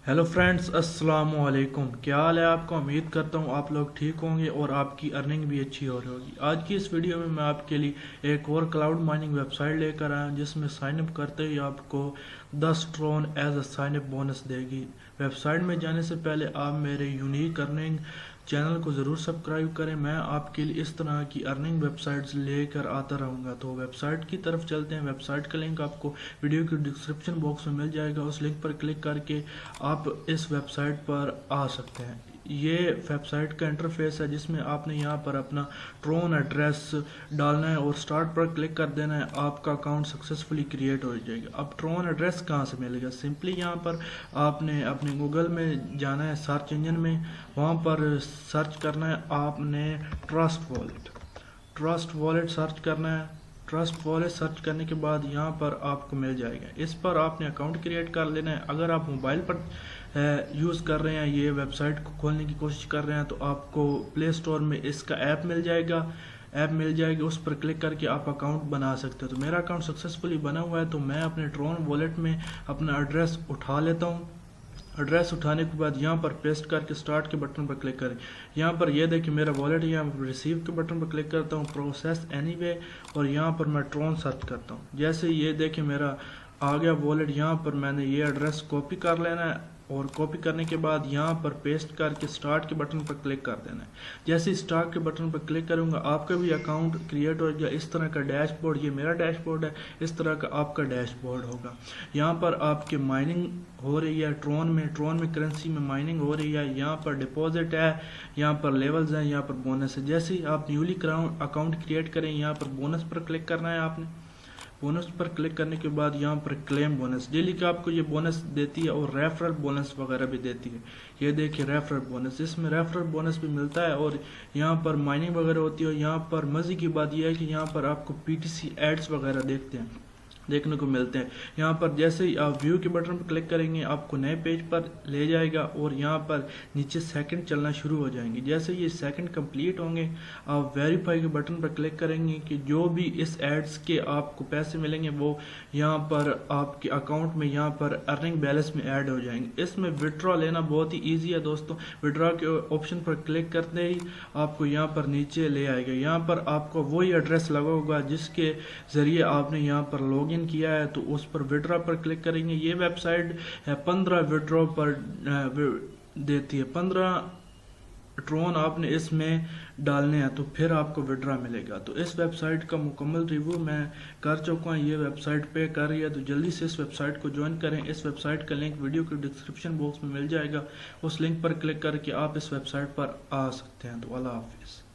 Hello friends, अस्सलाम वालेकुम। क्या हाल है आपका? उम्मीद करता हूँ आप लोग ठीक होंगे और आपकी अर्निंग भी अच्छी हो रही होगी। आज की इस वीडियो में मैं आपके लिए एक और क्लाउड माइनिंग वेबसाइट लेकर आया हूँ जिसमें साइन अप करते ही आपको 10 TRON as a sign up bonus देगी। वेबसाइट में जाने से पहले आप मेरे यूनिक अर्निंग चैनल को ज़रूर सब्सक्राइब करें। मैं आपके लिए इस तरह की अर्निंग वेबसाइट्स लेकर आता रहूँगा। तो वेबसाइट की तरफ चलते हैं। वेबसाइट का लिंक आपको वीडियो के डिस्क्रिप्शन बॉक्स में मिल जाएगा। उस लिंक पर क्लिक करके आप इस वेबसाइट पर आ सकते हैं। ये वेबसाइट का इंटरफेस है जिसमें आपने यहाँ पर अपना ट्रोन एड्रेस डालना है और स्टार्ट पर क्लिक कर देना है। आपका अकाउंट सक्सेसफुली क्रिएट हो जाएगा। अब ट्रोन एड्रेस कहाँ से मिलेगा? सिंपली यहाँ पर आपने अपने गूगल में जाना है, सर्च इंजन में, वहाँ पर सर्च करना है आपने ट्रस्ट वॉलेट सर्च करना है। ट्रस्ट वॉलेट सर्च करने के बाद यहाँ पर आपको मिल जाएगा। इस पर आपने अकाउंट क्रिएट कर लेना है। अगर आप मोबाइल पर यूज़ कर रहे हैं, ये वेबसाइट को खोलने की कोशिश कर रहे हैं, तो आपको प्ले स्टोर में इसका ऐप मिल जाएगी। उस पर क्लिक करके आप अकाउंट बना सकते हो। तो मेरा अकाउंट सक्सेसफुली बना हुआ है, तो मैं अपने ट्रोन वॉलेट में अपना एड्रेस उठा लेता हूँ। एड्रेस उठाने के बाद यहाँ पर पेस्ट करके स्टार्ट के बटन पर क्लिक करें। यहाँ पर ये देखिए मेरा वॉलेट, यहाँ पर रिसीव के बटन पर क्लिक करता हूँ, प्रोसेस एनीवे, और यहाँ पर मैं ट्रोन सर्च करता हूँ। जैसे ये देखिए मेरा आ गया वॉलेट। यहाँ पर मैंने ये एड्रेस कॉपी कर लेना है और कॉपी करने के बाद यहाँ पर पेस्ट करके स्टार्ट के बटन पर क्लिक कर देना है। जैसे स्टार्ट के बटन पर क्लिक करूँगा आपका भी अकाउंट क्रिएट हो गया। इस तरह का डैशबोर्ड, ये मेरा डैशबोर्ड है, इस तरह का आपका डैशबोर्ड होगा। यहाँ पर आपके माइनिंग हो रही है ट्रोन में करेंसी में माइनिंग हो रही है। यहाँ पर डिपॉजिट है, यहाँ पर लेवल्स हैं, यहाँ पर बोनस है। जैसे ही आप न्यूली अकाउंट क्रिएट करें, यहाँ पर बोनस पर क्लिक करना है आपने। बोनस पर क्लिक करने के बाद यहाँ पर क्लेम बोनस, डेली का आपको ये बोनस देती है और रेफरल बोनस वगैरह भी देती है। ये देखिए रेफरल बोनस, इसमें रेफरल बोनस भी मिलता है और यहाँ पर माइनिंग वगैरह होती है। यहाँ पर मज़े की बात यह है कि यहाँ पर आपको पीटीसी एड्स वगैरह देखने को मिलते हैं। यहाँ पर जैसे ही आप व्यू के बटन पर क्लिक करेंगे आपको नए पेज पर ले जाएगा और यहाँ पर नीचे सेकंड चलना शुरू हो जाएंगे। जैसे ये सेकंड कंप्लीट होंगे आप वेरीफाई के बटन पर क्लिक करेंगे कि जो भी इस एड्स के आपको पैसे मिलेंगे वो यहाँ पर आपके अकाउंट में, यहाँ पर अर्निंग बैलेंस में ऐड हो जाएंगे। इसमें विड्रॉ लेना बहुत ही ईजी है दोस्तों। विड्रॉ के ऑप्शन पर क्लिक करते ही आपको यहाँ पर नीचे ले आएगा। यहाँ पर आपको वही एड्रेस लगा होगा जिसके ज़रिए आपने यहाँ पर लॉगिन किया है, तो उस पर विड्रॉ पर क्लिक करेंगे। ये वेबसाइट 15 विड्रॉ पर देती है। 15 ट्रोन आपने इसमें डालने हैं तो फिर आपको विड्रॉ मिलेगा। तो इस वेबसाइट का मुकम्मल रिव्यू मैं कर चुका हूँ। ये वेबसाइट पे कर रही है, तो जल्दी से इस वेबसाइट को ज्वाइन करें। इस वेबसाइट का लिंक वीडियो के डिस्क्रिप्शन बॉक्स में मिल जाएगा। उस लिंक पर क्लिक करके आप इस वेबसाइट पर आ सकते हैं। तो अल्लाह हाफिज़।